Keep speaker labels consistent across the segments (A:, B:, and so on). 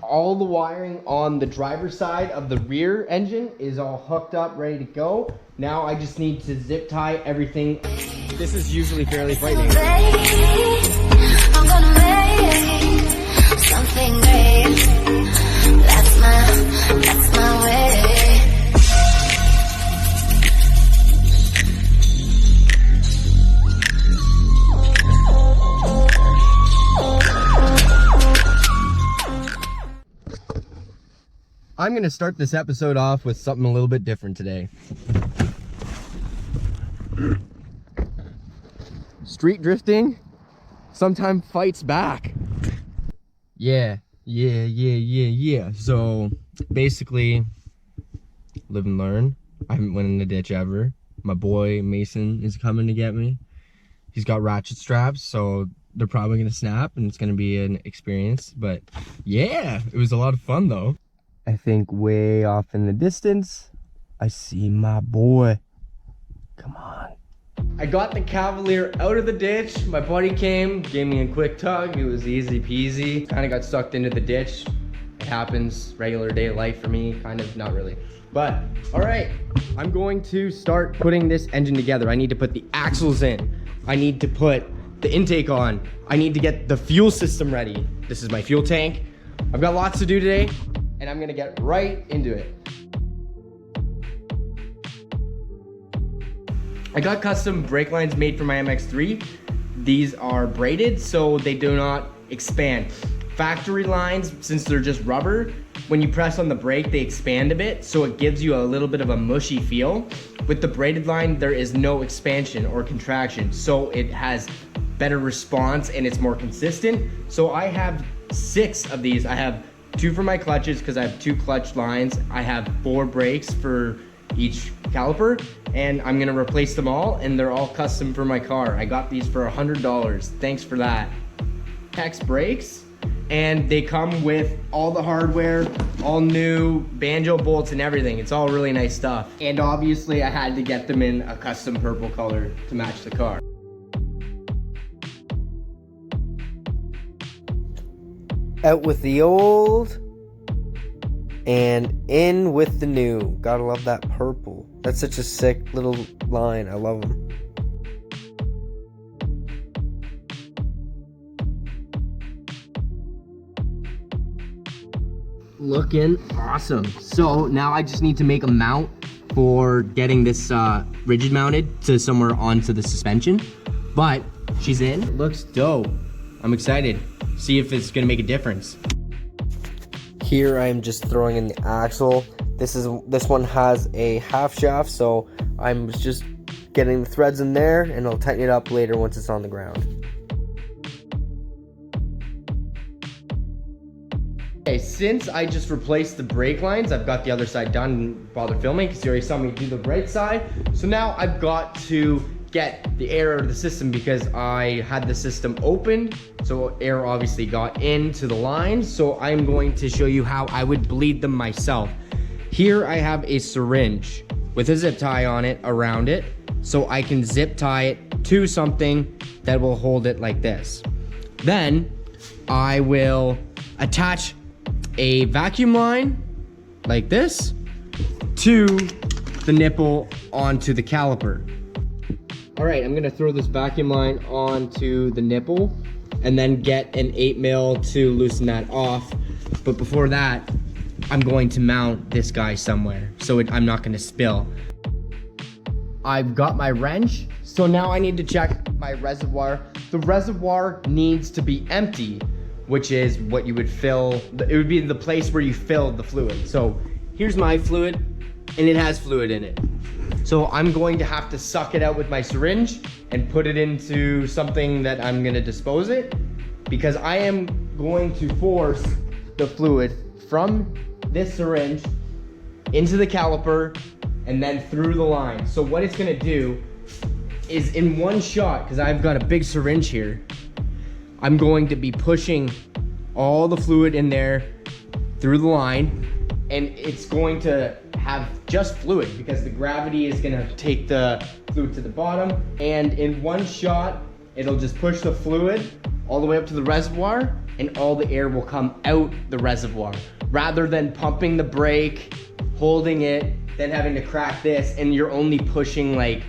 A: All the wiring on the driver's side of the rear engine is all hooked up, ready to go. Now I just need to zip tie everything. This is usually fairly frightening. I'm gonna make something great. That's my way. I'm gonna start this episode off with something a little bit different today. Street drifting sometimes fights back. Yeah. So basically, live and learn. I haven't went in the ditch ever. My boy Mason is coming to get me. He's got ratchet straps, so they're probably gonna snap and it's gonna be an experience. But yeah, it was a lot of fun though. I think way off in the distance, I see my boy. Come on. I got the Cavalier out of the ditch. My buddy came, gave me a quick tug. It was easy peasy. Kind of got sucked into the ditch. It happens, regular day of life for me. Kind of, not really. But, all right. I'm going to start putting this engine together. I need to put the axles in. I need to put the intake on. I need to get the fuel system ready. This is my fuel tank. I've got lots to do today, and I'm gonna get right into it. I got custom brake lines made for my MX-3. These are braided, so they do not expand. Factory lines, since they're just rubber, when you press on the brake, they expand a bit, so it gives you a little bit of a mushy feel. With the braided line, there is no expansion or contraction, so it has better response and it's more consistent. So I have 6 of these. I have 2 for my clutches because I have 2 clutch lines. I have 4 brakes for each caliper, and I'm gonna replace them all, and they're all custom for my car. I got these for $100. Thanks for that. Hex brakes, and they come with all the hardware, all new banjo bolts and everything. It's all really nice stuff. And obviously I had to get them in a custom purple color to match the car. Out with the old and in with the new. Gotta love that purple. That's such a sick little line. I love them. Looking awesome. So now I just need to make a mount for getting this rigid mounted to somewhere onto the suspension. But she's in. It looks dope. I'm excited. See if it's gonna make a difference. Here I am just throwing in the axle. This one has a half shaft, so I'm just getting the threads in there, and I'll tighten it up later once it's on the ground. Okay, since I just replaced the brake lines, I've got the other side done, didn't bother filming because you already saw me do the right side. So now I've got to get the air out of the system because I had the system opened, so air obviously got into the lines. So I'm going to show you how I would bleed them myself. Here I have a syringe with a zip tie on it around it, so I can zip tie it to something that will hold it like this. Then I will attach a vacuum line like this to the nipple onto the caliper. All right, I'm gonna throw this vacuum line onto the nipple and then get an 8mm to loosen that off. But before that, I'm going to mount this guy somewhere so I'm not gonna spill. I've got my wrench, so now I need to check my reservoir. The reservoir needs to be empty, which is what you would fill. It would be the place where you fill the fluid. So here's my fluid, and it has fluid in it. So I'm going to have to suck it out with my syringe and put it into something that I'm gonna dispose it, because I am going to force the fluid from this syringe into the caliper and then through the line. So what it's gonna do is, in one shot, because I've got a big syringe here, I'm going to be pushing all the fluid in there through the line, and it's going to have just fluid because the gravity is gonna take the fluid to the bottom, and in one shot, it'll just push the fluid all the way up to the reservoir, and all the air will come out the reservoir. Rather than pumping the brake, holding it, then having to crack this, and you're only pushing like,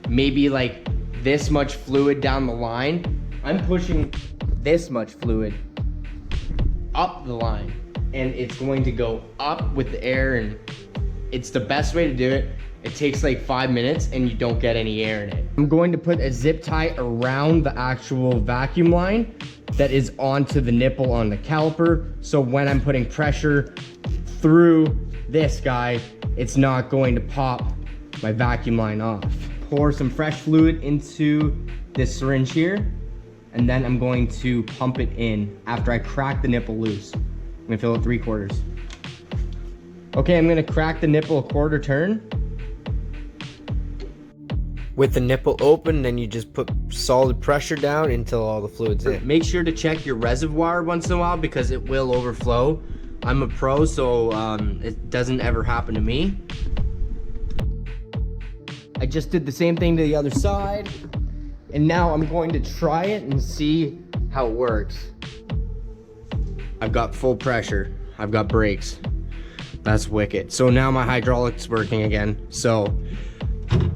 A: maybe like this much fluid down the line. I'm pushing this much fluid up the line, and it's going to go up with the air, and it's the best way to do it. It takes like 5 minutes and you don't get any air in it. I'm going to put a zip tie around the actual vacuum line that is onto the nipple on the caliper. So when I'm putting pressure through this guy, it's not going to pop my vacuum line off. Pour some fresh fluid into this syringe here, and then I'm going to pump it in after I crack the nipple loose. I'm gonna fill it 3/4. Okay, I'm gonna crack the nipple a quarter turn.
B: With the nipple open, then you just put solid pressure down until all the fluid's in.
A: Make sure to check your reservoir once in a while because it will overflow. I'm a pro, so it doesn't ever happen to me. I just did the same thing to the other side, and now I'm going to try it and see how it works. I've got full pressure. I've got brakes. That's wicked. So now my hydraulics working again. So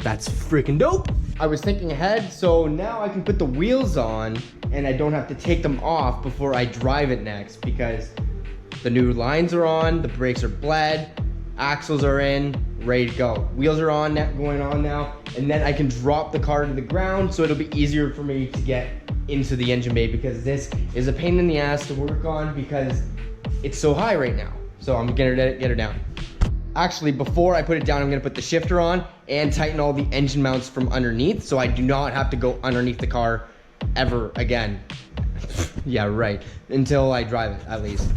A: that's freaking dope. I was thinking ahead, so now I can put the wheels on and I don't have to take them off before I drive it next because the new lines are on, the brakes are bled, axles are in, ready to go. Wheels are on, going on now, and then I can drop the car to the ground so it'll be easier for me to get into the engine bay because this is a pain in the ass to work on because it's so high right now. So I'm gonna get her down. Actually, before I put it down, I'm gonna put the shifter on and tighten all the engine mounts from underneath so I do not have to go underneath the car ever again. Yeah, right. Until I drive it, at least.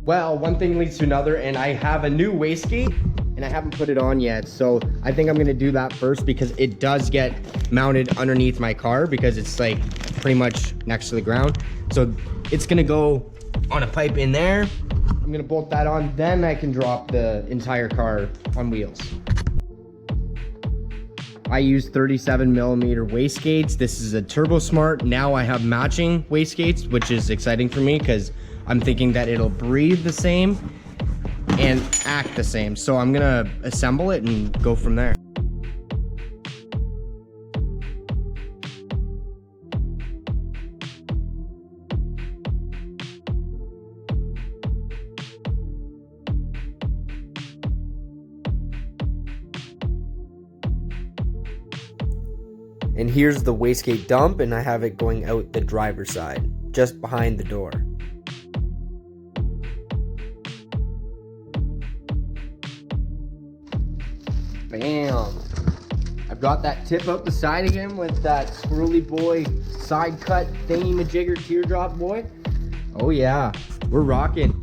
A: Well, one thing leads to another, and I have a new wastegate, and I haven't put it on yet. So I think I'm gonna do that first because it does get mounted underneath my car because it's like pretty much next to the ground. So it's gonna go on a pipe in there. I'm gonna bolt that on, then I can drop the entire car on wheels. I use 37mm wastegates. This is a TurboSmart. Now I have matching wastegates, which is exciting for me because I'm thinking that it'll breathe the same and act the same. So I'm gonna assemble it and go from there.
B: And here's the wastegate dump, and I have it going out the driver's side, just behind the door.
A: Bam. I've got that tip out the side again with that swirly boy side cut thingy-majigger teardrop boy. Oh yeah, we're rocking.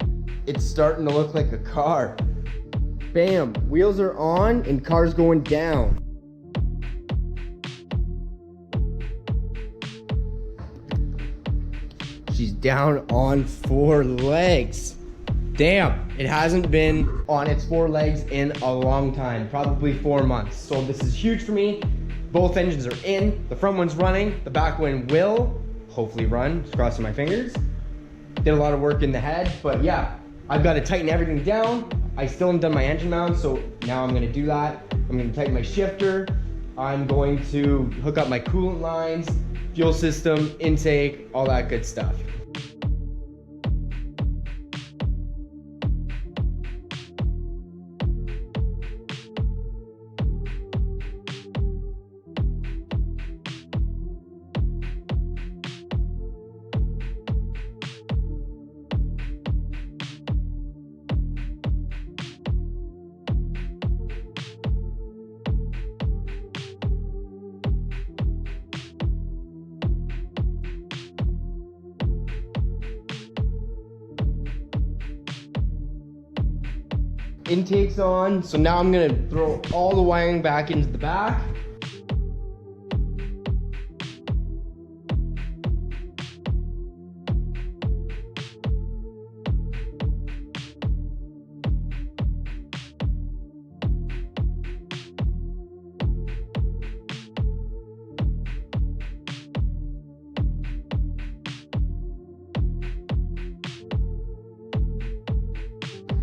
A: It's starting to look like a car. Bam, wheels are on and car's going down. She's down on 4 legs. Damn, it hasn't been on its 4 legs in a long time, probably 4 months. So this is huge for me. Both engines are in, the front one's running, the back one will hopefully run, just crossing my fingers. Did a lot of work in the head, but yeah, I've got to tighten everything down. I still haven't done my engine mount, so now I'm gonna do that. I'm gonna tighten my shifter. I'm going to hook up my coolant lines, fuel system, intake, all that good stuff. Intake's on, so now I'm gonna throw all the wiring back into the back.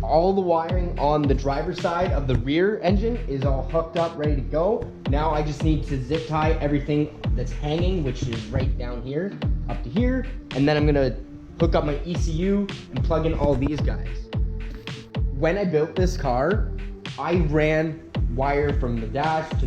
A: all the wiring on the driver's side of the rear engine is all hooked up, ready to go. Now I just need to zip tie everything that's hanging, which is right down here, up to here. And then I'm gonna hook up my ECU and plug in all these guys. When I built this car, I ran wire from the dash to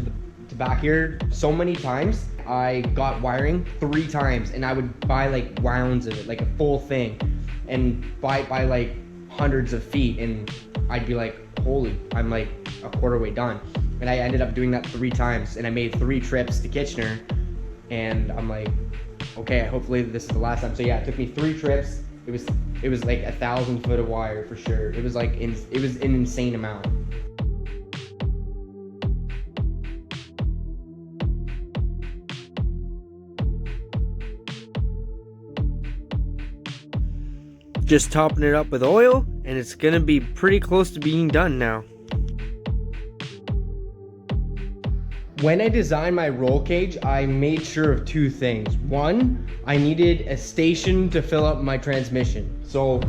A: back here so many times. I got wiring 3 times, and I would buy like rounds of it, like a full thing, and buy like hundreds of feet, and I'd be like, holy, I'm like a quarter way done. And I ended up doing that 3 times, and I made 3 trips to Kitchener, and I'm like, okay, hopefully this is the last time. So yeah, it took me 3 trips. It was like 1,000 foot of wire for sure. It was like it was an insane amount.
B: Just topping it up with oil, and it's gonna be pretty close to being done now.
A: When I designed my roll cage, I made sure of 2 things. 1, I needed a station to fill up my transmission. So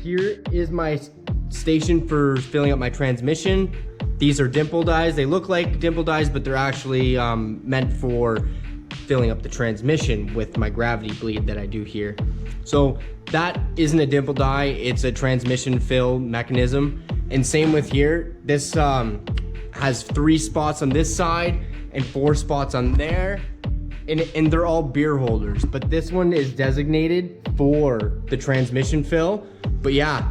A: here is my station for filling up my transmission. These are dimple dies. They look like dimple dies, but they're actually meant for filling up the transmission with my gravity bleed that I do here. So that isn't a dimple die, it's a transmission fill mechanism. And same with here. This has 3 spots on this side and 4 spots on there, and they're all beer holders, but this one is designated for the transmission fill. But yeah,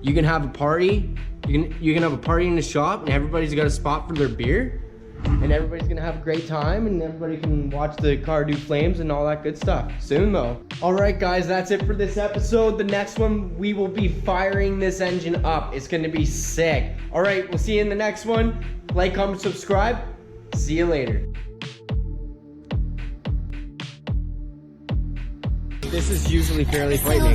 A: you can have a party, you can have a party in the shop, and everybody's got a spot for their beer, and everybody's gonna have a great time, and everybody can watch the car do flames and all that good stuff soon though. All right guys, that's it for this episode. The next one, we will be firing this engine up. It's gonna be sick. All right, we'll see you in the next one. Like, comment, subscribe. See you later. This is usually fairly frightening.